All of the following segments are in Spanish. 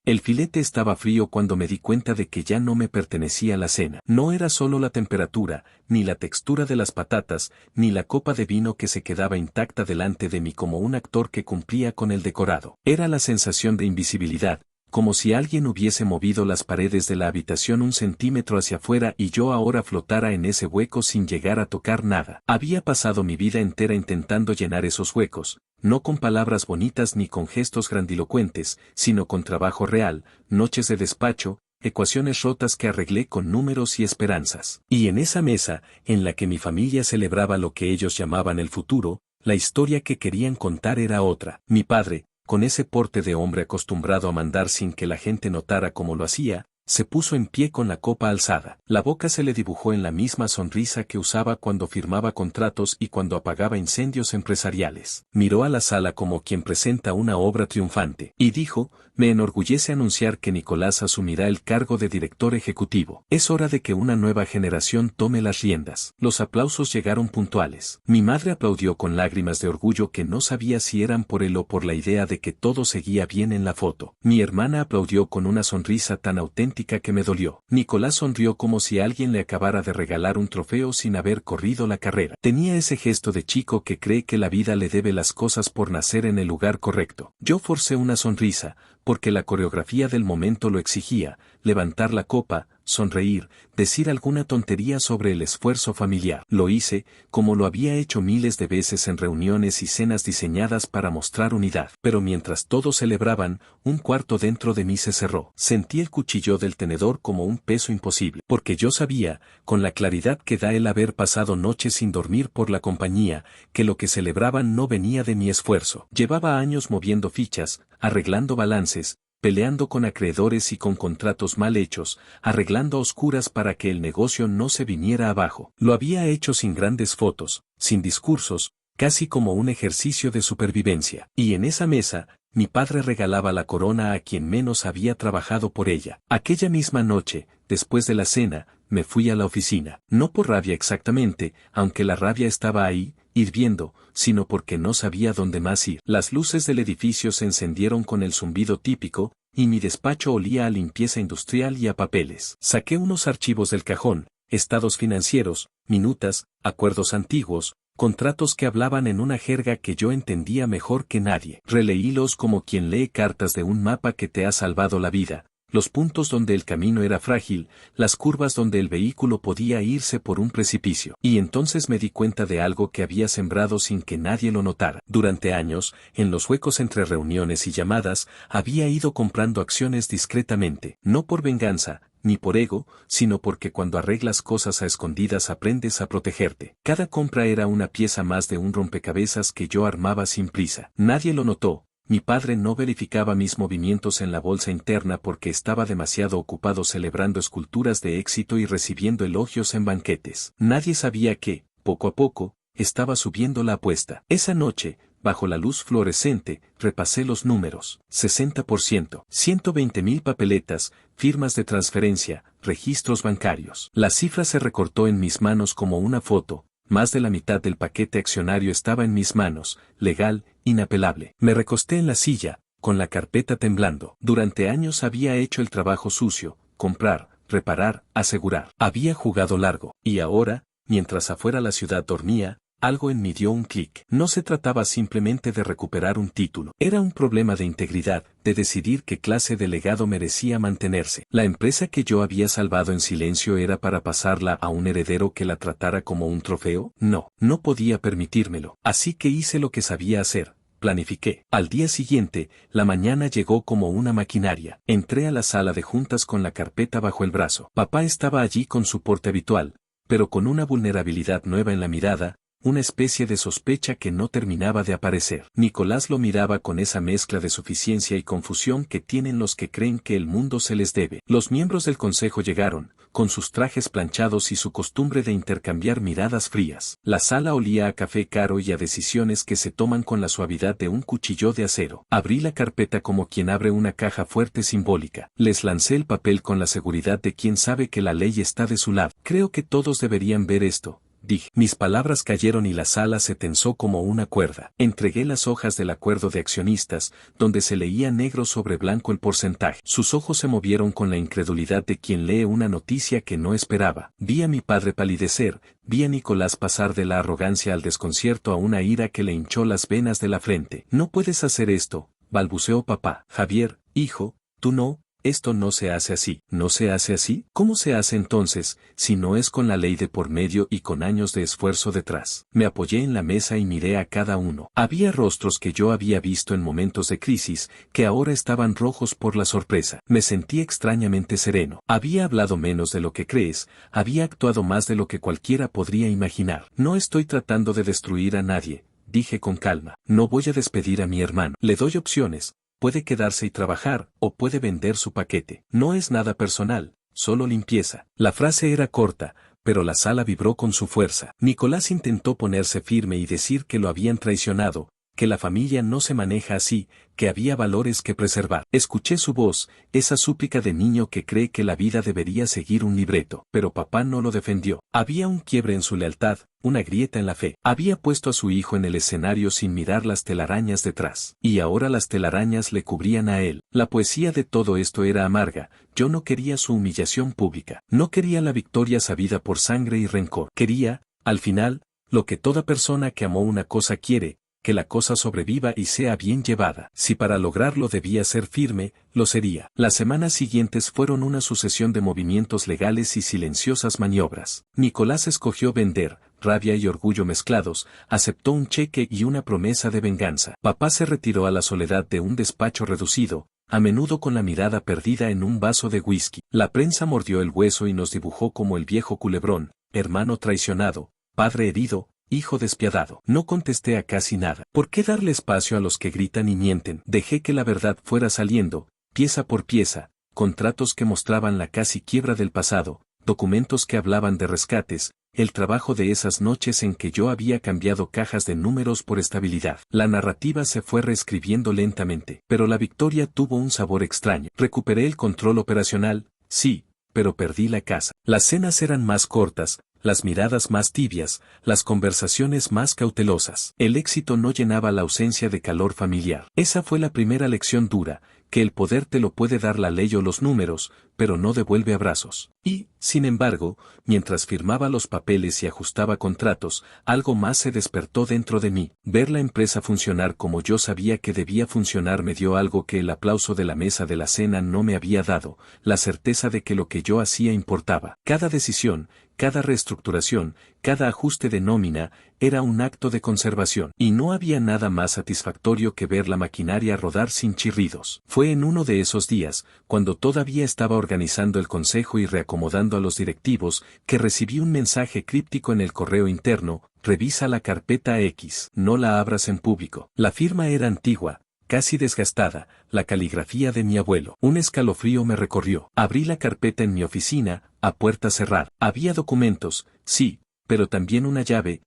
El filete estaba frío cuando me di cuenta de que ya no me pertenecía la cena. No era solo la temperatura, ni la textura de las patatas, ni la copa de vino que se quedaba intacta delante de mí como un actor que cumplía con el decorado. Era la sensación de invisibilidad, como si alguien hubiese movido las paredes de la habitación un centímetro hacia afuera y yo ahora flotara en ese hueco sin llegar a tocar nada. Había pasado mi vida entera intentando llenar esos huecos, no con palabras bonitas ni con gestos grandilocuentes, sino con trabajo real, noches de despacho, ecuaciones rotas que arreglé con números y esperanzas. Y en esa mesa, en la que mi familia celebraba lo que ellos llamaban el futuro, la historia que querían contar era otra. Mi padre, con ese porte de hombre acostumbrado a mandar sin que la gente notara cómo lo hacía, se puso en pie con la copa alzada. La boca se le dibujó en la misma sonrisa que usaba cuando firmaba contratos y cuando apagaba incendios empresariales. Miró a la sala como quien presenta una obra triunfante, y dijo: me enorgullece anunciar que Nicolás asumirá el cargo de director ejecutivo. Es hora de que una nueva generación tome las riendas. Los aplausos llegaron puntuales. Mi madre aplaudió con lágrimas de orgullo que no sabía si eran por él o por la idea de que todo seguía bien en la foto. Mi hermana aplaudió con una sonrisa tan auténtica que me dolió. Nicolás sonrió como si alguien le acabara de regalar un trofeo sin haber corrido la carrera. Tenía ese gesto de chico que cree que la vida le debe las cosas por nacer en el lugar correcto. Yo forcé una sonrisa, porque la coreografía del momento lo exigía: levantar la copa, sonreír, decir alguna tontería sobre el esfuerzo familiar. Lo hice, como lo había hecho miles de veces en reuniones y cenas diseñadas para mostrar unidad. Pero mientras todos celebraban, un cuarto dentro de mí se cerró. Sentí el cuchillo del tenedor como un peso imposible, porque yo sabía, con la claridad que da el haber pasado noches sin dormir por la compañía, que lo que celebraban no venía de mi esfuerzo. Llevaba años moviendo fichas, arreglando balances, peleando con acreedores y con contratos mal hechos, arreglando a oscuras para que el negocio no se viniera abajo. Lo había hecho sin grandes fotos, sin discursos, casi como un ejercicio de supervivencia. Y en esa mesa, mi padre regalaba la corona a quien menos había trabajado por ella. Aquella misma noche, después de la cena, me fui a la oficina. No por rabia exactamente, aunque la rabia estaba ahí, hirviendo, sino porque no sabía dónde más ir. Las luces del edificio se encendieron con el zumbido típico, y mi despacho olía a limpieza industrial y a papeles. Saqué unos archivos del cajón, estados financieros, minutas, acuerdos antiguos, contratos que hablaban en una jerga que yo entendía mejor que nadie. Releílos como quien lee cartas de un mapa que te ha salvado la vida. Los puntos donde el camino era frágil, las curvas donde el vehículo podía irse por un precipicio. Y entonces me di cuenta de algo que había sembrado sin que nadie lo notara. Durante años, en los huecos entre reuniones y llamadas, había ido comprando acciones discretamente, no por venganza, ni por ego, sino porque cuando arreglas cosas a escondidas aprendes a protegerte. Cada compra era una pieza más de un rompecabezas que yo armaba sin prisa. Nadie lo notó. Mi padre no verificaba mis movimientos en la bolsa interna porque estaba demasiado ocupado celebrando esculturas de éxito y recibiendo elogios en banquetes. Nadie sabía que, poco a poco, estaba subiendo la apuesta. Esa noche, bajo la luz fluorescente, repasé los números. 60%, 120,000 papeletas, firmas de transferencia, registros bancarios. La cifra se recortó en mis manos como una foto. Más de la mitad del paquete accionario estaba en mis manos, legal, inapelable. Me recosté en la silla, con la carpeta temblando. Durante años había hecho el trabajo sucio: comprar, reparar, asegurar. Había jugado largo. Y ahora, mientras afuera la ciudad dormía, algo en mí dio un clic. No se trataba simplemente de recuperar un título. Era un problema de integridad, de decidir qué clase de legado merecía mantenerse. La empresa que yo había salvado en silencio era para pasarla a un heredero que la tratara como un trofeo. No, no podía permitírmelo. Así que hice lo que sabía hacer. Planifiqué. Al día siguiente, la mañana llegó como una maquinaria. Entré a la sala de juntas con la carpeta bajo el brazo. Papá estaba allí con su porte habitual, pero con una vulnerabilidad nueva en la mirada, una especie de sospecha que no terminaba de aparecer. Nicolás lo miraba con esa mezcla de suficiencia y confusión que tienen los que creen que el mundo se les debe. Los miembros del consejo llegaron, con sus trajes planchados y su costumbre de intercambiar miradas frías. La sala olía a café caro y a decisiones que se toman con la suavidad de un cuchillo de acero. Abrí la carpeta como quien abre una caja fuerte simbólica. Les lancé el papel con la seguridad de quien sabe que la ley está de su lado. Creo que todos deberían ver esto, dije. Mis palabras cayeron y la sala se tensó como una cuerda. Entregué las hojas del acuerdo de accionistas, donde se leía negro sobre blanco el porcentaje. Sus ojos se movieron con la incredulidad de quien lee una noticia que no esperaba. Vi a mi padre palidecer, vi a Nicolás pasar de la arrogancia al desconcierto a una ira que le hinchó las venas de la frente. No puedes hacer esto, balbuceó papá. Javier, hijo, tú no. Esto no se hace así. ¿No se hace así? ¿Cómo se hace entonces, si no es con la ley de por medio y con años de esfuerzo detrás? Me apoyé en la mesa y miré a cada uno. Había rostros que yo había visto en momentos de crisis, que ahora estaban rojos por la sorpresa. Me sentí extrañamente sereno. Había hablado menos de lo que crees, había actuado más de lo que cualquiera podría imaginar. No estoy tratando de destruir a nadie, dije con calma. No voy a despedir a mi hermano. Le doy opciones. Puede quedarse y trabajar, o puede vender su paquete. No es nada personal, solo limpieza. La frase era corta, pero la sala vibró con su fuerza. Nicolás intentó ponerse firme y decir que lo habían traicionado, que la familia no se maneja así, que había valores que preservar. Escuché su voz, esa súplica de niño que cree que la vida debería seguir un libreto, pero papá no lo defendió. Había un quiebre en su lealtad, una grieta en la fe. Había puesto a su hijo en el escenario sin mirar las telarañas detrás, y ahora las telarañas le cubrían a él. La poesía de todo esto era amarga. Yo no quería su humillación pública, no quería la victoria sabida por sangre y rencor. Quería, al final, lo que toda persona que amó una cosa quiere, que la cosa sobreviva y sea bien llevada. Si para lograrlo debía ser firme, lo sería. Las semanas siguientes fueron una sucesión de movimientos legales y silenciosas maniobras. Nicolás escogió vender, rabia y orgullo mezclados, aceptó un cheque y una promesa de venganza. Papá se retiró a la soledad de un despacho reducido, a menudo con la mirada perdida en un vaso de whisky. La prensa mordió el hueso y nos dibujó como el viejo culebrón, hermano traicionado, padre herido, hijo despiadado. No contesté a casi nada. ¿Por qué darle espacio a los que gritan y mienten? Dejé que la verdad fuera saliendo, pieza por pieza, contratos que mostraban la casi quiebra del pasado, documentos que hablaban de rescates, el trabajo de esas noches en que yo había cambiado cajas de números por estabilidad. La narrativa se fue reescribiendo lentamente, pero la victoria tuvo un sabor extraño. Recuperé el control operacional, sí, pero perdí la casa. Las cenas eran más cortas, las miradas más tibias, las conversaciones más cautelosas. El éxito no llenaba la ausencia de calor familiar. Esa fue la primera lección dura, que el poder te lo puede dar la ley o los números, pero no devuelve abrazos. Y, sin embargo, mientras firmaba los papeles y ajustaba contratos, algo más se despertó dentro de mí. Ver la empresa funcionar como yo sabía que debía funcionar me dio algo que el aplauso de la mesa de la cena no me había dado, la certeza de que lo que yo hacía importaba. Cada decisión, cada reestructuración, cada ajuste de nómina, era un acto de conservación. Y no había nada más satisfactorio que ver la maquinaria rodar sin chirridos. Fue en uno de esos días, cuando todavía estaba organizando el consejo y reacomodando a los directivos, que recibí un mensaje críptico en el correo interno: revisa la carpeta X, no la abras en público. La firma era antigua, casi desgastada, la caligrafía de mi abuelo. Un escalofrío me recorrió. Abrí la carpeta en mi oficina, a puerta cerrada. Había documentos, sí, pero también una llave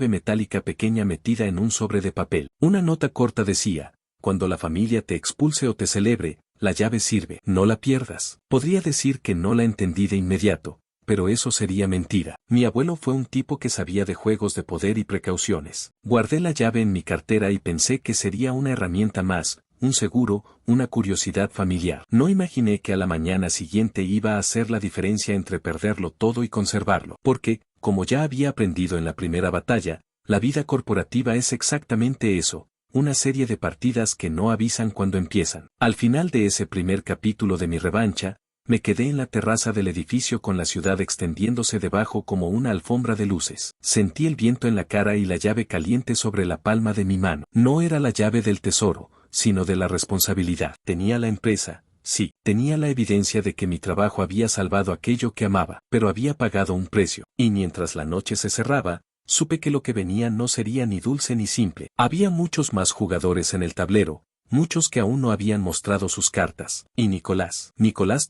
metálica pequeña metida en un sobre de papel. Una nota corta decía: cuando la familia te expulse o te celebre, la llave sirve, no la pierdas. Podría decir que no la entendí de inmediato, pero eso sería mentira. Mi abuelo fue un tipo que sabía de juegos de poder y precauciones. Guardé la llave en mi cartera y pensé que sería una herramienta más, un seguro, una curiosidad familiar. No imaginé que a la mañana siguiente iba a hacer la diferencia entre perderlo todo y conservarlo. Porque, como ya había aprendido en la primera batalla, la vida corporativa es exactamente eso, una serie de partidas que no avisan cuando empiezan. Al final de ese primer capítulo de mi revancha, me quedé en la terraza del edificio con la ciudad extendiéndose debajo como una alfombra de luces. Sentí el viento en la cara y la llave caliente sobre la palma de mi mano. No era la llave del tesoro, sino de la responsabilidad. Tenía la empresa, sí, tenía la evidencia de que mi trabajo había salvado aquello que amaba, pero había pagado un precio. Y mientras la noche se cerraba, supe que lo que venía no sería ni dulce ni simple. Había muchos más jugadores en el tablero, muchos que aún no habían mostrado sus cartas. Y Nicolás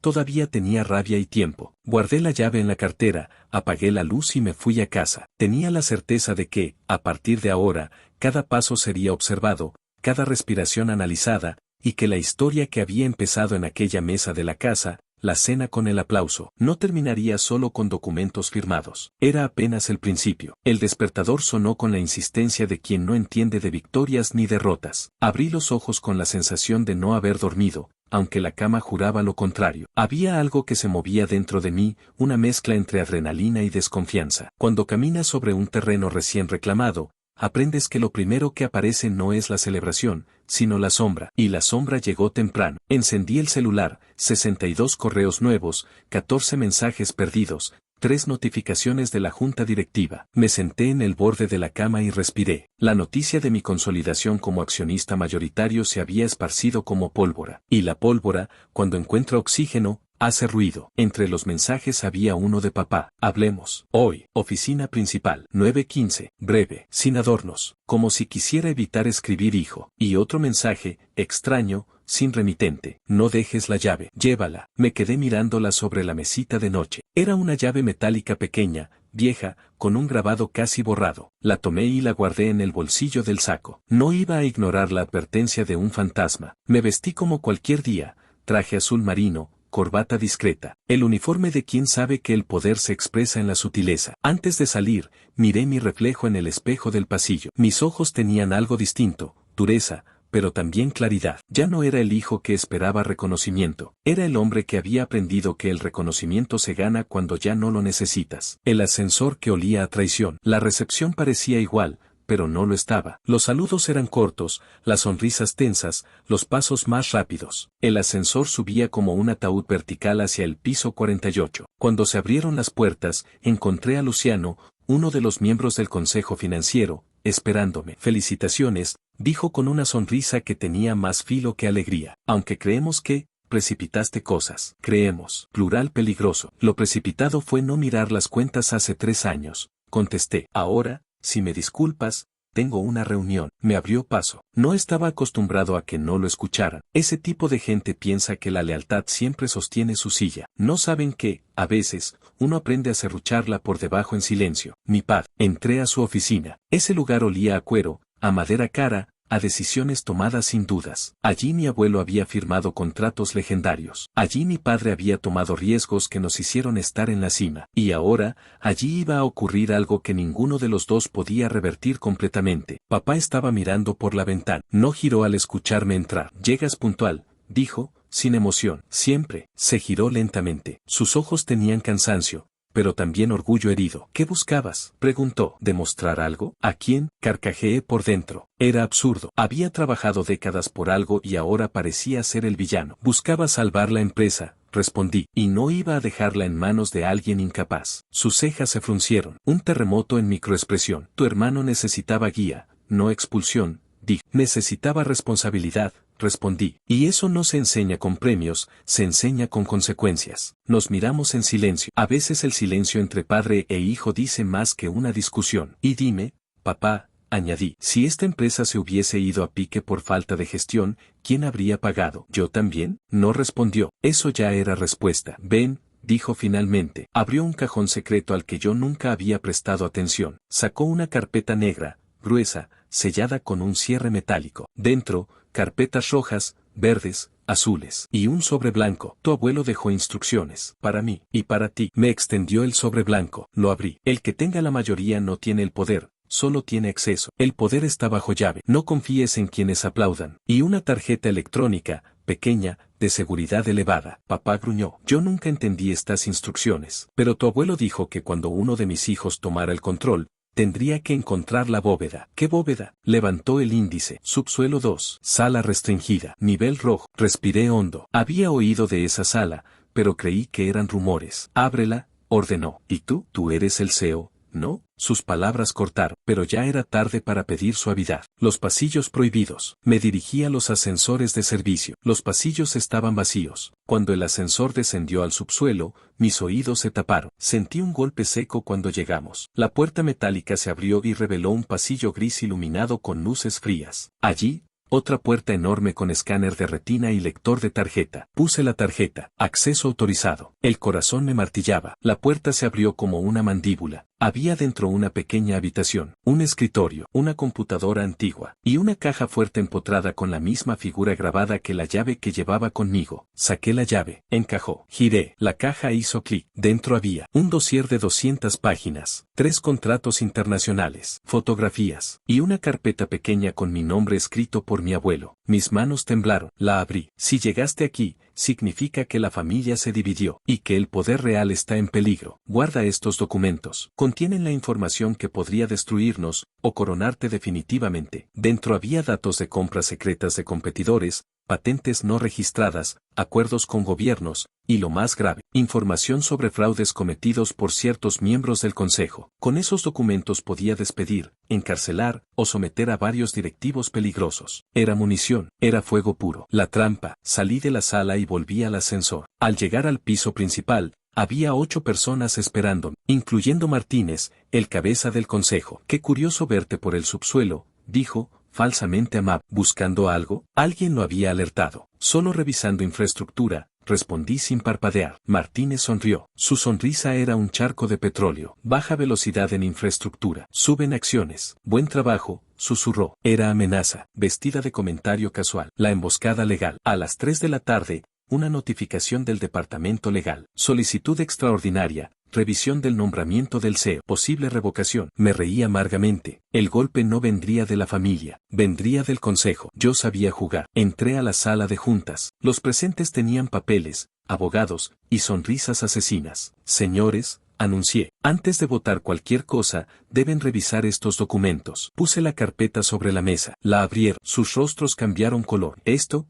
todavía tenía rabia y tiempo. Guardé la llave en la cartera, apagué la luz y me fui a casa. Tenía la certeza de que, a partir de ahora, cada paso sería observado, cada respiración analizada, y que la historia que había empezado en aquella mesa de la casa, la cena con el aplauso. No terminaría solo con documentos firmados. Era apenas el principio. El despertador sonó con la insistencia de quien no entiende de victorias ni derrotas. Abrí los ojos con la sensación de no haber dormido, aunque la cama juraba lo contrario. Había algo que se movía dentro de mí, una mezcla entre adrenalina y desconfianza. Cuando caminas sobre un terreno recién reclamado, aprendes que lo primero que aparece no es la celebración, sino la sombra. Y la sombra llegó temprano. Encendí el celular, 62 correos nuevos, 14 mensajes perdidos, 3 notificaciones de la junta directiva. Me senté en el borde de la cama y respiré. La noticia de mi consolidación como accionista mayoritario se había esparcido como pólvora. Y la pólvora, cuando encuentra oxígeno, hace ruido. Entre los mensajes había uno de papá. Hablemos. Hoy. Oficina principal. 9:15. Breve. Sin adornos. Como si quisiera evitar escribir hijo. Y otro mensaje, extraño, sin remitente. No dejes la llave. Llévala. Me quedé mirándola sobre la mesita de noche. Era una llave metálica pequeña, vieja, con un grabado casi borrado. La tomé y la guardé en el bolsillo del saco. No iba a ignorar la advertencia de un fantasma. Me vestí como cualquier día. Traje azul marino, corbata discreta, el uniforme de quien sabe que el poder se expresa en la sutileza. Antes de salir, miré mi reflejo en el espejo del pasillo. Mis ojos tenían algo distinto, dureza, pero también claridad. Ya no era el hijo que esperaba reconocimiento, era el hombre que había aprendido que el reconocimiento se gana cuando ya no lo necesitas. El ascensor que olía a traición. La recepción parecía igual, pero no lo estaba. Los saludos eran cortos, las sonrisas tensas, los pasos más rápidos. El ascensor subía como un ataúd vertical hacia el piso 48. Cuando se abrieron las puertas, encontré a Luciano, uno de los miembros del Consejo Financiero, esperándome. Felicitaciones, dijo con una sonrisa que tenía más filo que alegría. Aunque creemos que precipitaste cosas. Creemos. Plural peligroso. Lo precipitado fue no mirar las cuentas hace 3 años. Contesté. Ahora, si me disculpas, tengo una reunión. Me abrió paso. No estaba acostumbrado a que no lo escucharan. Ese tipo de gente piensa que la lealtad siempre sostiene su silla. No saben que, a veces, uno aprende a serrucharla por debajo en silencio. Mi padre. Entré a su oficina. Ese lugar olía a cuero, a madera cara, a decisiones tomadas sin dudas. Allí mi abuelo había firmado contratos legendarios. Allí mi padre había tomado riesgos que nos hicieron estar en la cima. Y ahora, allí iba a ocurrir algo que ninguno de los dos podía revertir completamente. Papá estaba mirando por la ventana. No giró al escucharme entrar. Llegas puntual, dijo, sin emoción. Siempre. Se giró lentamente. Sus ojos tenían cansancio, pero también orgullo herido. ¿Qué buscabas?, preguntó. ¿Demostrar algo? ¿A quién? Carcajeé por dentro. Era absurdo. Había trabajado décadas por algo y ahora parecía ser el villano. Buscaba salvar la empresa, respondí, y no iba a dejarla en manos de alguien incapaz. Sus cejas se fruncieron. Un terremoto en microexpresión. Tu hermano necesitaba guía, no expulsión, dije. Necesitaba responsabilidad, respondí. Y eso no se enseña con premios, se enseña con consecuencias. Nos miramos en silencio. A veces el silencio entre padre e hijo dice más que una discusión. Y dime, papá, añadí, si esta empresa se hubiese ido a pique por falta de gestión, ¿quién habría pagado? ¿Yo también? No respondió. Eso ya era respuesta. Ven, dijo finalmente. Abrió un cajón secreto al que yo nunca había prestado atención. Sacó una carpeta negra, gruesa, sellada con un cierre metálico. Dentro, carpetas rojas, verdes, azules. Y un sobre blanco. Tu abuelo dejó instrucciones. Para mí. Y para ti. Me extendió el sobre blanco. Lo abrí. El que tenga la mayoría no tiene el poder, solo tiene exceso. El poder está bajo llave. No confíes en quienes aplaudan. Y una tarjeta electrónica, pequeña, de seguridad elevada. Papá gruñó. Yo nunca entendí estas instrucciones. Pero tu abuelo dijo que cuando uno de mis hijos tomara el control, tendría que encontrar la bóveda. ¿Qué bóveda? Levantó el índice. Subsuelo 2. Sala restringida. Nivel rojo. Respiré hondo. Había oído de esa sala, pero creí que eran rumores. Ábrela, ordenó. ¿Y tú? Tú eres el CEO, ¿no? Sus palabras cortaron, pero ya era tarde para pedir suavidad. Los pasillos prohibidos. Me dirigí a los ascensores de servicio. Los pasillos estaban vacíos. Cuando el ascensor descendió al subsuelo, mis oídos se taparon. Sentí un golpe seco cuando llegamos. La puerta metálica se abrió y reveló un pasillo gris iluminado con luces frías. Allí, otra puerta enorme con escáner de retina y lector de tarjeta. Puse la tarjeta. Acceso autorizado. El corazón me martillaba. La puerta se abrió como una mandíbula. Había dentro una pequeña habitación, un escritorio, una computadora antigua, y una caja fuerte empotrada con la misma figura grabada que la llave que llevaba conmigo. Saqué la llave, encajó, giré, la caja hizo clic. Dentro había un dossier de 200 páginas, 3 contratos internacionales, fotografías, y una carpeta pequeña con mi nombre escrito por mi abuelo. Mis manos temblaron, la abrí. Si llegaste aquí, significa que la familia se dividió, y que el poder real está en peligro. Guarda estos documentos. Contienen la información que podría destruirnos, o coronarte definitivamente. Dentro había datos de compras secretas de competidores, patentes no registradas, acuerdos con gobiernos, y lo más grave, información sobre fraudes cometidos por ciertos miembros del Consejo. Con esos documentos podía despedir, encarcelar, o someter a varios directivos peligrosos. Era munición, era fuego puro. La trampa. Salí de la sala y volví al ascensor. Al llegar al piso principal, había 8 personas esperándome, incluyendo Martínez, el cabeza del consejo. Qué curioso verte por el subsuelo, dijo, falsamente amable. ¿Buscando algo? Alguien lo había alertado. Solo revisando infraestructura, respondí sin parpadear. Martínez sonrió. Su sonrisa era un charco de petróleo. Baja velocidad en infraestructura. Suben acciones. Buen trabajo, susurró. Era amenaza, vestida de comentario casual. La emboscada legal. A las 3 de la tarde, una notificación del Departamento Legal. Solicitud extraordinaria. Revisión del nombramiento del CEO. Posible revocación. Me reí amargamente. El golpe no vendría de la familia, vendría del consejo. Yo sabía jugar. Entré a la sala de juntas. Los presentes tenían papeles, abogados, y sonrisas asesinas. Señores, anuncié, antes de votar cualquier cosa, deben revisar estos documentos. Puse la carpeta sobre la mesa. La abrieron. Sus rostros cambiaron color. Esto,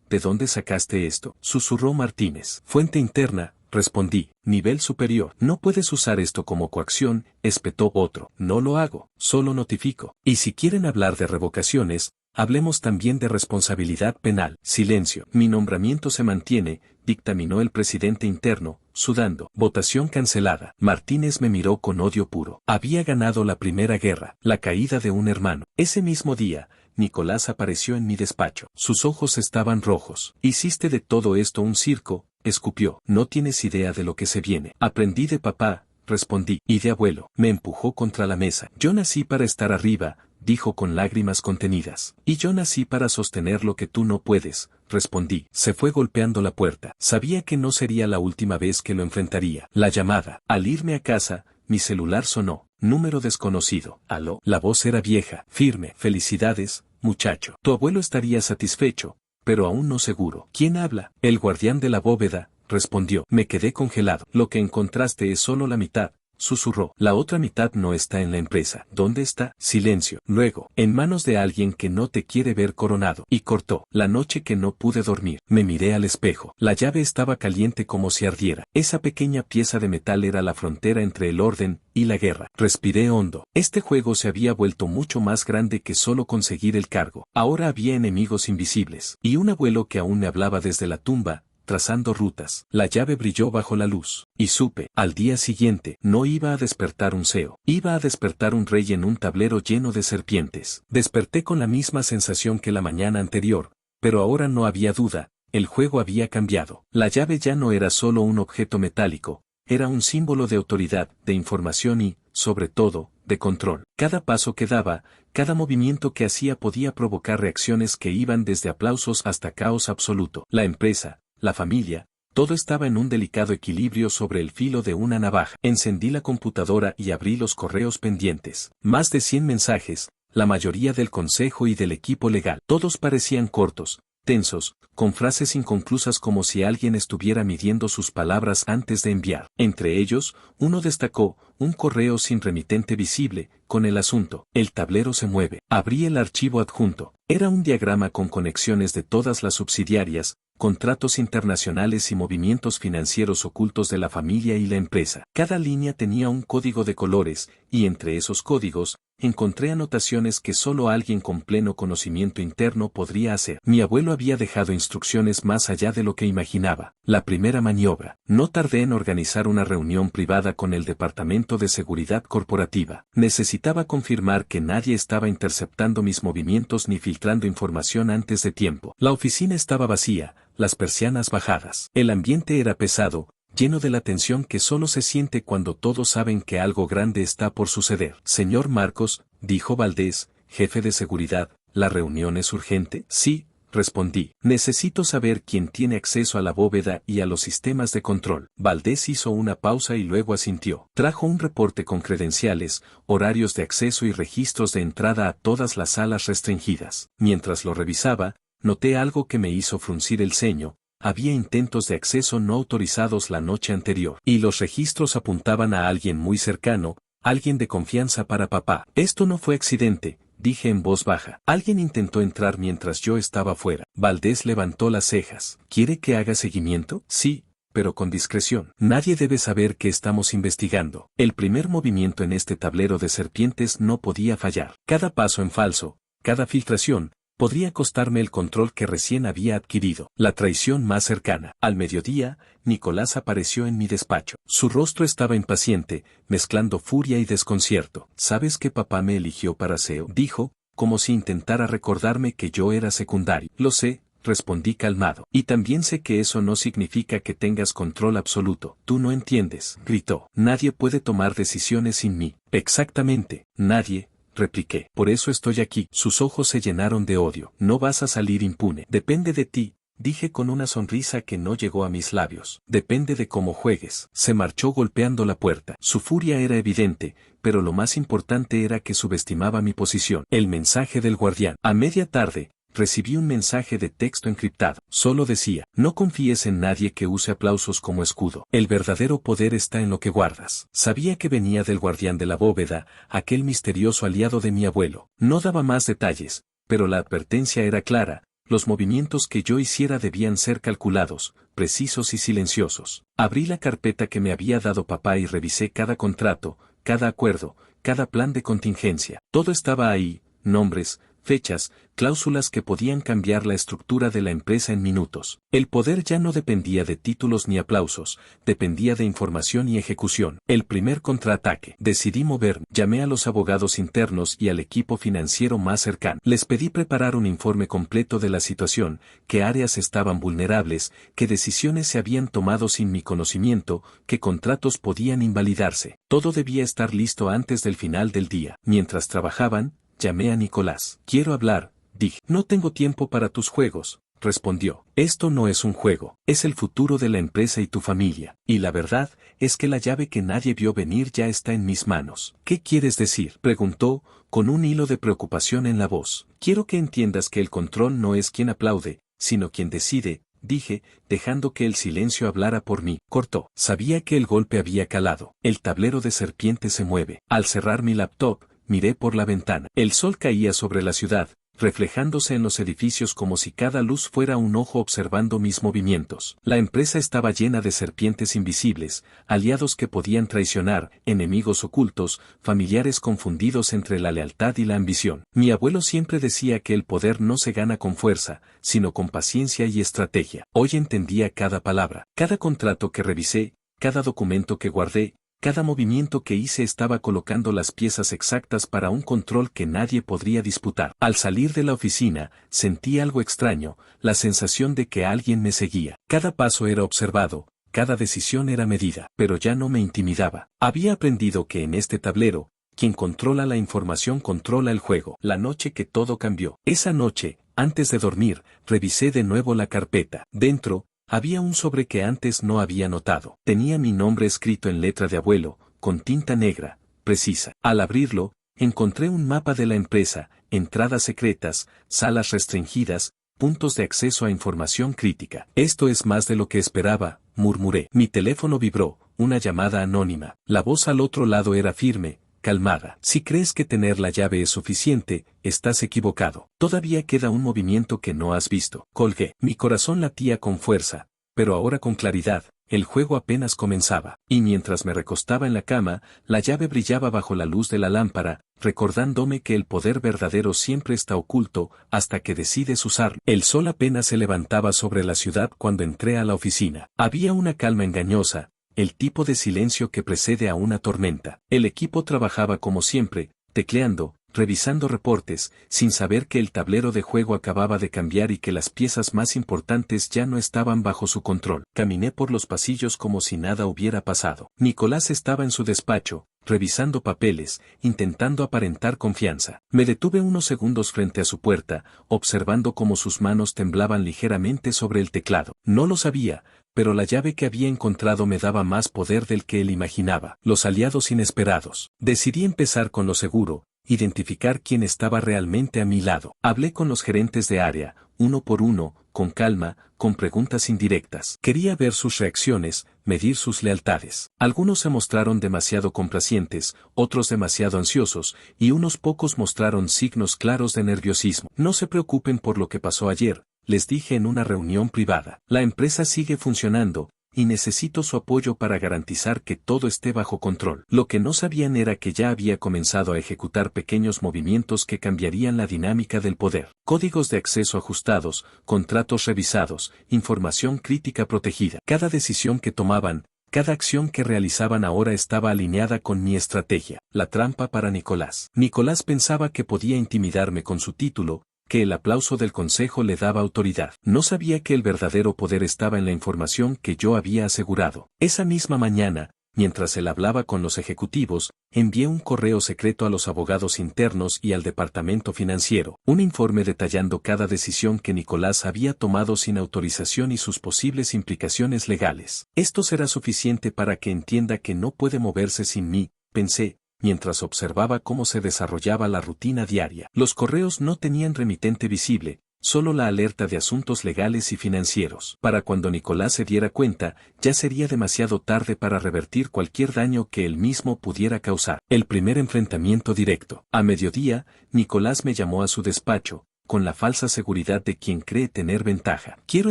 ¿de dónde sacaste esto? Susurró Martínez. Fuente interna. Respondí, nivel superior. No puedes usar esto como coacción, espetó otro. No lo hago, solo notifico. Y si quieren hablar de revocaciones, hablemos también de responsabilidad penal. Silencio. Mi nombramiento se mantiene, dictaminó el presidente interno, sudando. Votación cancelada. Martínez me miró con odio puro. Había ganado la primera guerra, la caída de un hermano. Ese mismo día, Nicolás apareció en mi despacho. Sus ojos estaban rojos. Hiciste de todo esto un circo, escupió. No tienes idea de lo que se viene. Aprendí de papá, respondí. Y de abuelo. Me empujó contra la mesa. Yo nací para estar arriba, dijo con lágrimas contenidas. Y yo nací para sostener lo que tú no puedes, respondí. Se fue golpeando la puerta. Sabía que no sería la última vez que lo enfrentaría. La llamada. Al irme a casa, mi celular sonó. Número desconocido. Aló. La voz era vieja, firme. Felicidades, muchacho. Tu abuelo estaría satisfecho, pero aún no seguro. ¿Quién habla? El guardián de la bóveda, respondió. Me quedé congelado. Lo que encontraste es solo la mitad, susurró. La otra mitad no está en la empresa. ¿Dónde está? Silencio. Luego, en manos de alguien que no te quiere ver coronado. Y cortó. La noche que no pude dormir. Me miré al espejo. La llave estaba caliente como si ardiera. Esa pequeña pieza de metal era la frontera entre el orden y la guerra. Respiré hondo. Este juego se había vuelto mucho más grande que solo conseguir el cargo. Ahora había enemigos invisibles. Y un abuelo que aún me hablaba desde la tumba, trazando rutas. La llave brilló bajo la luz, y supe, al día siguiente, no iba a despertar un CEO, iba a despertar un rey en un tablero lleno de serpientes. Desperté con la misma sensación que la mañana anterior, pero ahora no había duda, el juego había cambiado. La llave ya no era solo un objeto metálico, era un símbolo de autoridad, de información y, sobre todo, de control. Cada paso que daba, cada movimiento que hacía podía provocar reacciones que iban desde aplausos hasta caos absoluto. La empresa, la familia, todo estaba en un delicado equilibrio sobre el filo de una navaja. Encendí la computadora y abrí los correos pendientes. Más de 100 mensajes, la mayoría del consejo y del equipo legal. Todos parecían cortos, tensos, con frases inconclusas como si alguien estuviera midiendo sus palabras antes de enviar. Entre ellos, uno destacó, un correo sin remitente visible, con el asunto, el tablero se mueve. Abrí el archivo adjunto. Era un diagrama con conexiones de todas las subsidiarias, contratos internacionales y movimientos financieros ocultos de la familia y la empresa. Cada línea tenía un código de colores, y entre esos códigos, encontré anotaciones que solo alguien con pleno conocimiento interno podría hacer. Mi abuelo había dejado instrucciones más allá de lo que imaginaba. La primera maniobra. No tardé en organizar una reunión privada con el Departamento de Seguridad Corporativa. Necesitaba confirmar que nadie estaba interceptando mis movimientos ni filtrando información antes de tiempo. La oficina estaba vacía, las persianas bajadas. El ambiente era pesado, lleno de la tensión que solo se siente cuando todos saben que algo grande está por suceder. Señor Marcos, dijo Valdés, jefe de seguridad, ¿la reunión es urgente? Sí, respondí. Necesito saber quién tiene acceso a la bóveda y a los sistemas de control. Valdés hizo una pausa y luego asintió. Trajo un reporte con credenciales, horarios de acceso y registros de entrada a todas las salas restringidas. Mientras lo revisaba, noté algo que me hizo fruncir el ceño. Había intentos de acceso no autorizados la noche anterior, y los registros apuntaban a alguien muy cercano, alguien de confianza para papá. Esto no fue accidente, dije en voz baja. Alguien intentó entrar mientras yo estaba fuera. Valdés levantó las cejas. ¿Quiere que haga seguimiento? Sí, pero con discreción. Nadie debe saber que estamos investigando. El primer movimiento en este tablero de serpientes no podía fallar. Cada paso en falso, cada filtración, podría costarme el control que recién había adquirido. La traición más cercana. Al mediodía, Nicolás apareció en mi despacho. Su rostro estaba impaciente, mezclando furia y desconcierto. ¿Sabes que papá me eligió para CEO? Dijo, como si intentara recordarme que yo era secundario. Lo sé, respondí calmado. Y también sé que eso no significa que tengas control absoluto. Tú no entiendes, gritó. Nadie puede tomar decisiones sin mí. Exactamente, nadie, repliqué. Por eso estoy aquí. Sus ojos se llenaron de odio. No vas a salir impune. Depende de ti, dije con una sonrisa que no llegó a mis labios. Depende de cómo juegues. Se marchó golpeando la puerta. Su furia era evidente, pero lo más importante era que subestimaba mi posición. El mensaje del guardián. A media tarde, recibí un mensaje de texto encriptado. Solo decía, no confíes en nadie que use aplausos como escudo. El verdadero poder está en lo que guardas. Sabía que venía del guardián de la bóveda, aquel misterioso aliado de mi abuelo. No daba más detalles, pero la advertencia era clara. Los movimientos que yo hiciera debían ser calculados, precisos y silenciosos. Abrí la carpeta que me había dado papá y revisé cada contrato, cada acuerdo, cada plan de contingencia. Todo estaba ahí, nombres, fechas, cláusulas que podían cambiar la estructura de la empresa en minutos. El poder ya no dependía de títulos ni aplausos, dependía de información y ejecución. El primer contraataque. Decidí moverme. Llamé a los abogados internos y al equipo financiero más cercano. Les pedí preparar un informe completo de la situación, qué áreas estaban vulnerables, qué decisiones se habían tomado sin mi conocimiento, qué contratos podían invalidarse. Todo debía estar listo antes del final del día. Mientras trabajaban, llamé a Nicolás. Quiero hablar, dije. No tengo tiempo para tus juegos, respondió. Esto no es un juego, es el futuro de la empresa y tu familia. Y la verdad es que la llave que nadie vio venir ya está en mis manos. ¿Qué quieres decir? Preguntó, con un hilo de preocupación en la voz. Quiero que entiendas que el control no es quien aplaude, sino quien decide, dije, dejando que el silencio hablara por mí. Cortó. Sabía que el golpe había calado. El tablero de serpiente se mueve. Al cerrar mi laptop, miré por la ventana. El sol caía sobre la ciudad, reflejándose en los edificios como si cada luz fuera un ojo observando mis movimientos. La empresa estaba llena de serpientes invisibles, aliados que podían traicionar, enemigos ocultos, familiares confundidos entre la lealtad y la ambición. Mi abuelo siempre decía que el poder no se gana con fuerza, sino con paciencia y estrategia. Hoy entendía cada palabra, cada contrato que revisé, cada documento que guardé. Cada movimiento que hice estaba colocando las piezas exactas para un control que nadie podría disputar. Al salir de la oficina, sentí algo extraño, la sensación de que alguien me seguía. Cada paso era observado, cada decisión era medida, pero ya no me intimidaba. Había aprendido que en este tablero, quien controla la información controla el juego. La noche que todo cambió. Esa noche, antes de dormir, revisé de nuevo la carpeta. Dentro, había un sobre que antes no había notado. Tenía mi nombre escrito en letra de abuelo, con tinta negra, precisa. Al abrirlo, encontré un mapa de la empresa, entradas secretas, salas restringidas, puntos de acceso a información crítica. Esto es más de lo que esperaba, murmuré. Mi teléfono vibró, una llamada anónima. La voz al otro lado era firme, calmada. Si crees que tener la llave es suficiente, estás equivocado. Todavía queda un movimiento que no has visto. Colgué. Mi corazón latía con fuerza, pero ahora con claridad. El juego apenas comenzaba, y mientras me recostaba en la cama, la llave brillaba bajo la luz de la lámpara, recordándome que el poder verdadero siempre está oculto, hasta que decides usarlo. El sol apenas se levantaba sobre la ciudad cuando entré a la oficina. Había una calma engañosa, el tipo de silencio que precede a una tormenta. El equipo trabajaba como siempre, tecleando, revisando reportes, sin saber que el tablero de juego acababa de cambiar y que las piezas más importantes ya no estaban bajo su control. Caminé por los pasillos como si nada hubiera pasado. Nicolás estaba en su despacho, revisando papeles, intentando aparentar confianza. Me detuve unos segundos frente a su puerta, observando cómo sus manos temblaban ligeramente sobre el teclado. No lo sabía, pero la llave que había encontrado me daba más poder del que él imaginaba. Los aliados inesperados. Decidí empezar con lo seguro, identificar quién estaba realmente a mi lado. Hablé con los gerentes de área, uno por uno, con calma, con preguntas indirectas. Quería ver sus reacciones, medir sus lealtades. Algunos se mostraron demasiado complacientes, otros demasiado ansiosos, y unos pocos mostraron signos claros de nerviosismo. No se preocupen por lo que pasó ayer, les dije en una reunión privada. La empresa sigue funcionando, y necesito su apoyo para garantizar que todo esté bajo control. Lo que no sabían era que ya había comenzado a ejecutar pequeños movimientos que cambiarían la dinámica del poder. Códigos de acceso ajustados, contratos revisados, información crítica protegida. Cada decisión que tomaban, cada acción que realizaban ahora estaba alineada con mi estrategia. La trampa para Nicolás. Nicolás pensaba que podía intimidarme con su título, que el aplauso del consejo le daba autoridad. No sabía que el verdadero poder estaba en la información que yo había asegurado. Esa misma mañana, mientras él hablaba con los ejecutivos, envié un correo secreto a los abogados internos y al departamento financiero, un informe detallando cada decisión que Nicolás había tomado sin autorización y sus posibles implicaciones legales. Esto será suficiente para que entienda que no puede moverse sin mí, pensé, mientras observaba cómo se desarrollaba la rutina diaria. Los correos no tenían remitente visible, solo la alerta de asuntos legales y financieros. Para cuando Nicolás se diera cuenta, ya sería demasiado tarde para revertir cualquier daño que él mismo pudiera causar. El primer enfrentamiento directo. A mediodía, Nicolás me llamó a su despacho, con la falsa seguridad de quien cree tener ventaja. Quiero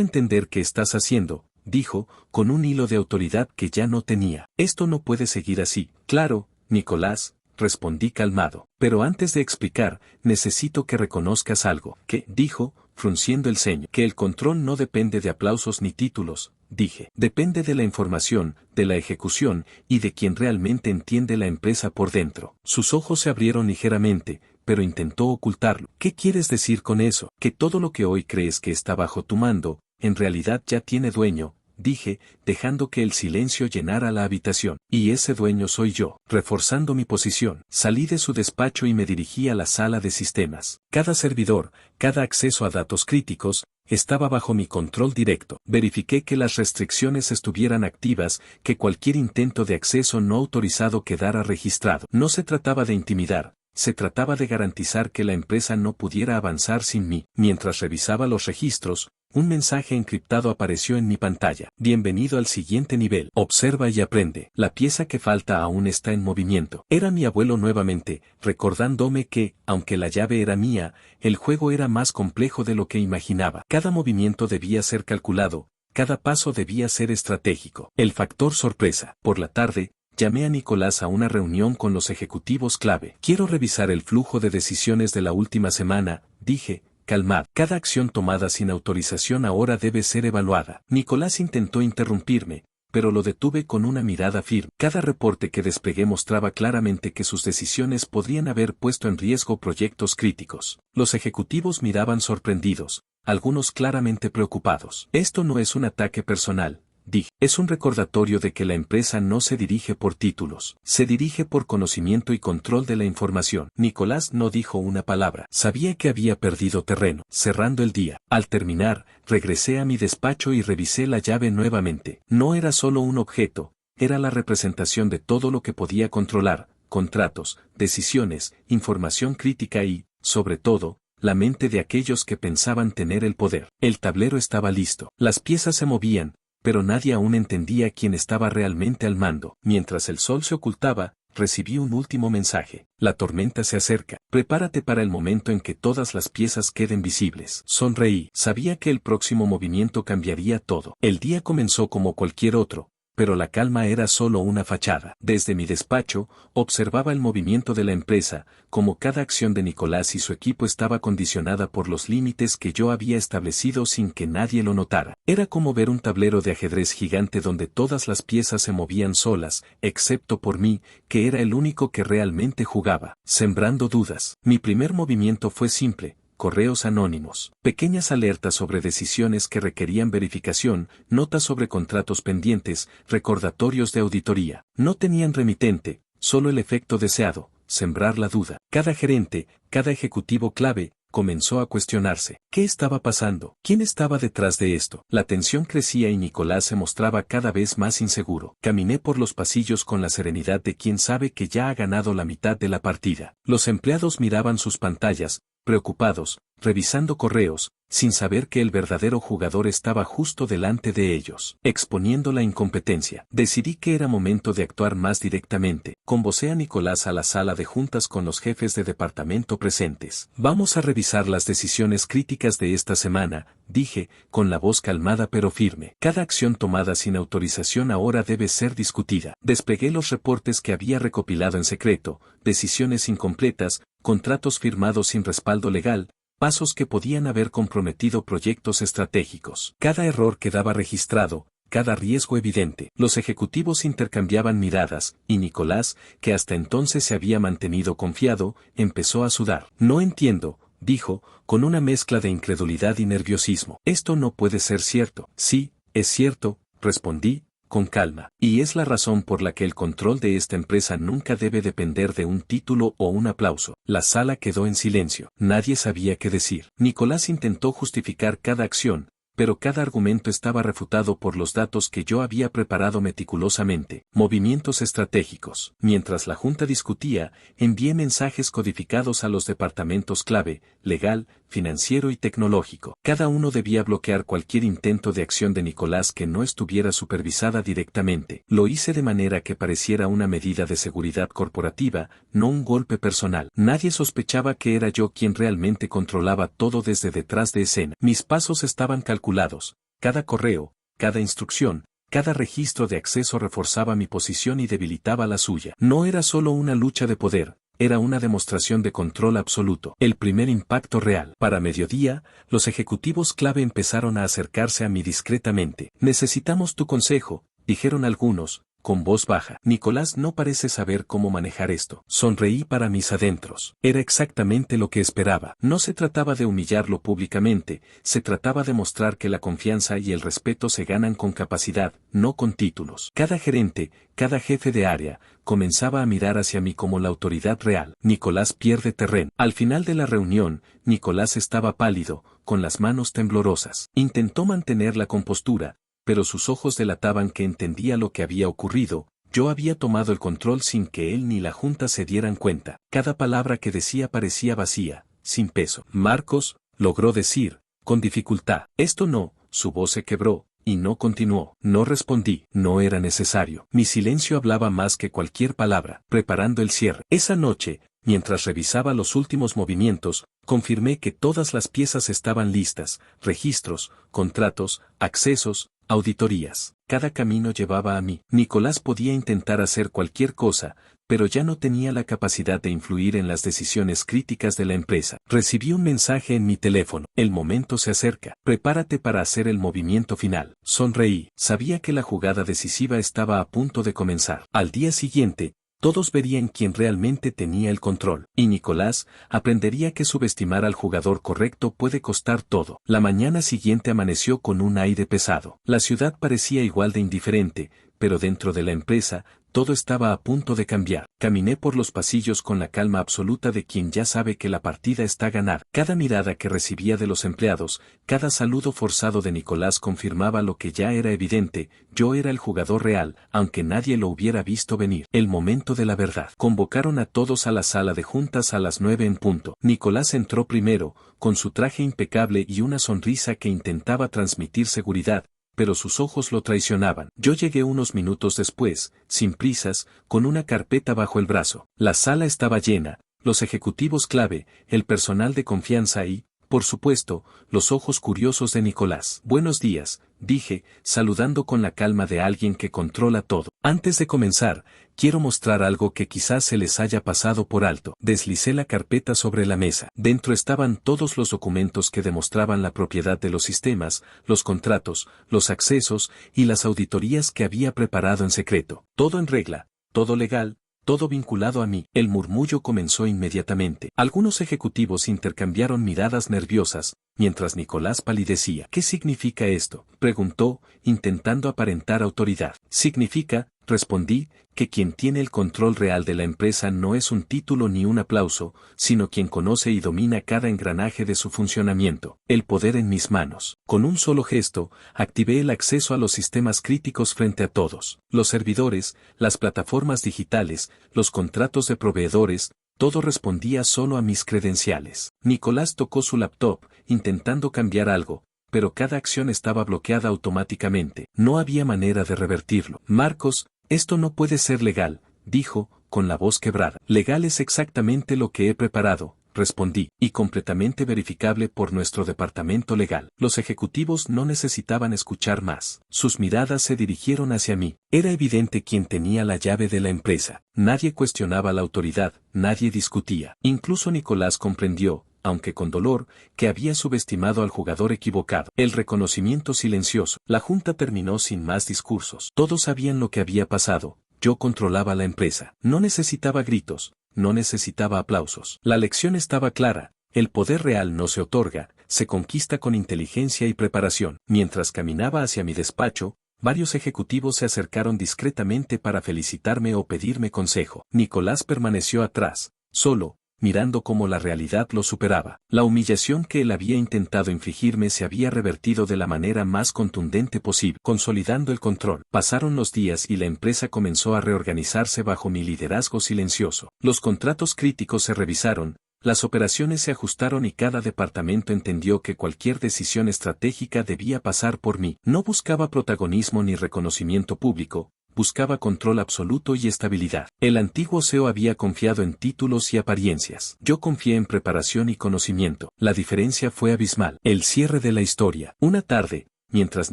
entender qué estás haciendo, dijo, con un hilo de autoridad que ya no tenía. Esto no puede seguir así. Claro, Nicolás, respondí calmado. Pero antes de explicar, necesito que reconozcas algo. ¿Qué? Dijo, frunciendo el ceño. Que el control no depende de aplausos ni títulos, dije. Depende de la información, de la ejecución, y de quien realmente entiende la empresa por dentro. Sus ojos se abrieron ligeramente, pero intentó ocultarlo. ¿Qué quieres decir con eso? Que todo lo que hoy crees que está bajo tu mando, en realidad ya tiene dueño, dije, dejando que el silencio llenara la habitación. Y ese dueño soy yo. Reforzando mi posición, salí de su despacho y me dirigí a la sala de sistemas. Cada servidor, cada acceso a datos críticos, estaba bajo mi control directo. Verifiqué que las restricciones estuvieran activas, que cualquier intento de acceso no autorizado quedara registrado. No se trataba de intimidar. Se trataba de garantizar que la empresa no pudiera avanzar sin mí. Mientras revisaba los registros, un mensaje encriptado apareció en mi pantalla. Bienvenido al siguiente nivel. Observa y aprende. La pieza que falta aún está en movimiento. Era mi abuelo nuevamente, recordándome que, aunque la llave era mía, el juego era más complejo de lo que imaginaba. Cada movimiento debía ser calculado, cada paso debía ser estratégico. El factor sorpresa. Por la tarde, llamé a Nicolás a una reunión con los ejecutivos clave. Quiero revisar el flujo de decisiones de la última semana, dije, calmad. Cada acción tomada sin autorización ahora debe ser evaluada. Nicolás intentó interrumpirme, pero lo detuve con una mirada firme. Cada reporte que desplegué mostraba claramente que sus decisiones podrían haber puesto en riesgo proyectos críticos. Los ejecutivos miraban sorprendidos, algunos claramente preocupados. Esto no es un ataque personal, dije. Es un recordatorio de que la empresa no se dirige por títulos, se dirige por conocimiento y control de la información. Nicolás no dijo una palabra. Sabía que había perdido terreno. Cerrando el día. Al terminar, regresé a mi despacho y revisé la llave nuevamente. No era solo un objeto, era la representación de todo lo que podía controlar: contratos, decisiones, información crítica y, sobre todo, la mente de aquellos que pensaban tener el poder. El tablero estaba listo. Las piezas se movían, pero nadie aún entendía quién estaba realmente al mando. Mientras el sol se ocultaba, recibí un último mensaje. La tormenta se acerca. Prepárate para el momento en que todas las piezas queden visibles. Sonreí. Sabía que el próximo movimiento cambiaría todo. El día comenzó como cualquier otro, pero la calma era solo una fachada. Desde mi despacho, observaba el movimiento de la empresa, como cada acción de Nicolás y su equipo estaba condicionada por los límites que yo había establecido sin que nadie lo notara. Era como ver un tablero de ajedrez gigante donde todas las piezas se movían solas, excepto por mí, que era el único que realmente jugaba, sembrando dudas. Mi primer movimiento fue simple: correos anónimos, pequeñas alertas sobre decisiones que requerían verificación, notas sobre contratos pendientes, recordatorios de auditoría. No tenían remitente, solo el efecto deseado: sembrar la duda. Cada gerente, cada ejecutivo clave, comenzó a cuestionarse. ¿Qué estaba pasando? ¿Quién estaba detrás de esto? La tensión crecía y Nicolás se mostraba cada vez más inseguro. Caminé por los pasillos con la serenidad de quien sabe que ya ha ganado la mitad de la partida. Los empleados miraban sus pantallas, preocupados, revisando correos, sin saber que el verdadero jugador estaba justo delante de ellos, exponiendo la incompetencia. Decidí que era momento de actuar más directamente. Convocé a Nicolás a la sala de juntas con los jefes de departamento presentes. Vamos a revisar las decisiones críticas de esta semana, dije, con la voz calmada pero firme. Cada acción tomada sin autorización ahora debe ser discutida. Desplegué los reportes que había recopilado en secreto: decisiones incompletas, contratos firmados sin respaldo legal, pasos que podían haber comprometido proyectos estratégicos. Cada error quedaba registrado, cada riesgo evidente. Los ejecutivos intercambiaban miradas, y Nicolás, que hasta entonces se había mantenido confiado, empezó a sudar. No entiendo, dijo, con una mezcla de incredulidad y nerviosismo. Esto no puede ser cierto. Sí, es cierto, respondí, con calma. Y es la razón por la que el control de esta empresa nunca debe depender de un título o un aplauso. La sala quedó en silencio. Nadie sabía qué decir. Nicolás intentó justificar cada acción, pero cada argumento estaba refutado por los datos que yo había preparado meticulosamente. Movimientos estratégicos. Mientras la junta discutía, envié mensajes codificados a los departamentos clave: legal, financiero y tecnológico. Cada uno debía bloquear cualquier intento de acción de Nicolás que no estuviera supervisada directamente. Lo hice de manera que pareciera una medida de seguridad corporativa, no un golpe personal. Nadie sospechaba que era yo quien realmente controlaba todo desde detrás de escena. Mis pasos estaban calculados. Cada correo, cada instrucción, cada registro de acceso reforzaba mi posición y debilitaba la suya. No era solo una lucha de poder, era una demostración de control absoluto. El primer impacto real. Para mediodía, los ejecutivos clave empezaron a acercarse a mí discretamente. Necesitamos tu consejo, dijeron algunos, con voz baja. Nicolás no parece saber cómo manejar esto. Sonreí para mis adentros. Era exactamente lo que esperaba. No se trataba de humillarlo públicamente, se trataba de mostrar que la confianza y el respeto se ganan con capacidad, no con títulos. Cada gerente, cada jefe de área, comenzaba a mirar hacia mí como la autoridad real. Nicolás pierde terreno. Al final de la reunión, Nicolás estaba pálido, con las manos temblorosas. Intentó mantener la compostura, pero sus ojos delataban que entendía lo que había ocurrido. Yo había tomado el control sin que él ni la junta se dieran cuenta. Cada palabra que decía parecía vacía, sin peso. Marcos, logró decir, con dificultad. Esto no. Su voz se quebró, y no continuó. No respondí, no era necesario. Mi silencio hablaba más que cualquier palabra. Preparando el cierre. Esa noche, mientras revisaba los últimos movimientos, confirmé que todas las piezas estaban listas: registros, contratos, accesos, auditorías. Cada camino llevaba a mí. Nicolás podía intentar hacer cualquier cosa, pero ya no tenía la capacidad de influir en las decisiones críticas de la empresa. Recibí un mensaje en mi teléfono. El momento se acerca. Prepárate para hacer el movimiento final. Sonreí. Sabía que la jugada decisiva estaba a punto de comenzar. Al día siguiente, todos verían quién realmente tenía el control. Y Nicolás aprendería que subestimar al jugador correcto puede costar todo. La mañana siguiente amaneció con un aire pesado. La ciudad parecía igual de indiferente, pero dentro de la empresa, todo estaba a punto de cambiar. Caminé por los pasillos con la calma absoluta de quien ya sabe que la partida está ganada. Cada mirada que recibía de los empleados, cada saludo forzado de Nicolás confirmaba lo que ya era evidente: yo era el jugador real, aunque nadie lo hubiera visto venir. El momento de la verdad. Convocaron a todos a la sala de juntas a las 9 en punto. Nicolás entró primero, con su traje impecable y una sonrisa que intentaba transmitir seguridad, pero sus ojos lo traicionaban. Yo llegué unos minutos después, sin prisas, con una carpeta bajo el brazo. La sala estaba llena, los ejecutivos clave, el personal de confianza y, por supuesto, los ojos curiosos de Nicolás. Buenos días, dije, saludando con la calma de alguien que controla todo. Antes de comenzar, quiero mostrar algo que quizás se les haya pasado por alto. Deslicé la carpeta sobre la mesa. Dentro estaban todos los documentos que demostraban la propiedad de los sistemas, los contratos, los accesos y las auditorías que había preparado en secreto. Todo en regla, todo legal, todo vinculado a mí. El murmullo comenzó inmediatamente. Algunos ejecutivos intercambiaron miradas nerviosas, mientras Nicolás palidecía. ¿Qué significa esto?, preguntó, intentando aparentar autoridad. Significa, respondí, que quien tiene el control real de la empresa no es un título ni un aplauso, sino quien conoce y domina cada engranaje de su funcionamiento. El poder en mis manos. Con un solo gesto, activé el acceso a los sistemas críticos frente a todos. Los servidores, las plataformas digitales, los contratos de proveedores, todo respondía solo a mis credenciales. Nicolás tocó su laptop, intentando cambiar algo, pero cada acción estaba bloqueada automáticamente. No había manera de revertirlo. Marcos, esto no puede ser legal, dijo, con la voz quebrada. Legal es exactamente lo que he preparado, respondí, y completamente verificable por nuestro departamento legal. Los ejecutivos no necesitaban escuchar más. Sus miradas se dirigieron hacia mí. Era evidente quién tenía la llave de la empresa. Nadie cuestionaba la autoridad, nadie discutía. Incluso Nicolás comprendió, aunque con dolor, que había subestimado al jugador equivocado. El reconocimiento silencioso. La junta terminó sin más discursos. Todos sabían lo que había pasado. Yo controlaba la empresa. No necesitaba gritos, no necesitaba aplausos. La lección estaba clara. El poder real no se otorga, se conquista con inteligencia y preparación. Mientras caminaba hacia mi despacho, varios ejecutivos se acercaron discretamente para felicitarme o pedirme consejo. Nicolás permaneció atrás, solo, mirando cómo la realidad lo superaba. La humillación que él había intentado infligirme se había revertido de la manera más contundente posible, consolidando el control. Pasaron los días y la empresa comenzó a reorganizarse bajo mi liderazgo silencioso. Los contratos críticos se revisaron, las operaciones se ajustaron y cada departamento entendió que cualquier decisión estratégica debía pasar por mí. No buscaba protagonismo ni reconocimiento público, buscaba control absoluto y estabilidad. El antiguo CEO había confiado en títulos y apariencias. Yo confié en preparación y conocimiento. La diferencia fue abismal. El cierre de la historia. Una tarde, mientras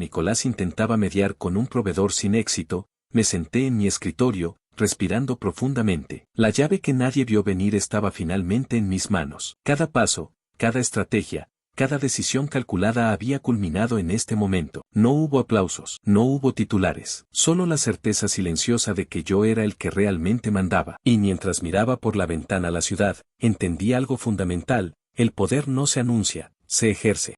Nicolás intentaba mediar con un proveedor sin éxito, me senté en mi escritorio, respirando profundamente. La llave que nadie vio venir estaba finalmente en mis manos. Cada paso, cada estrategia, cada decisión calculada había culminado en este momento. No hubo aplausos, no hubo titulares, solo la certeza silenciosa de que yo era el que realmente mandaba. Y mientras miraba por la ventana a la ciudad, entendí algo fundamental: el poder no se anuncia, se ejerce.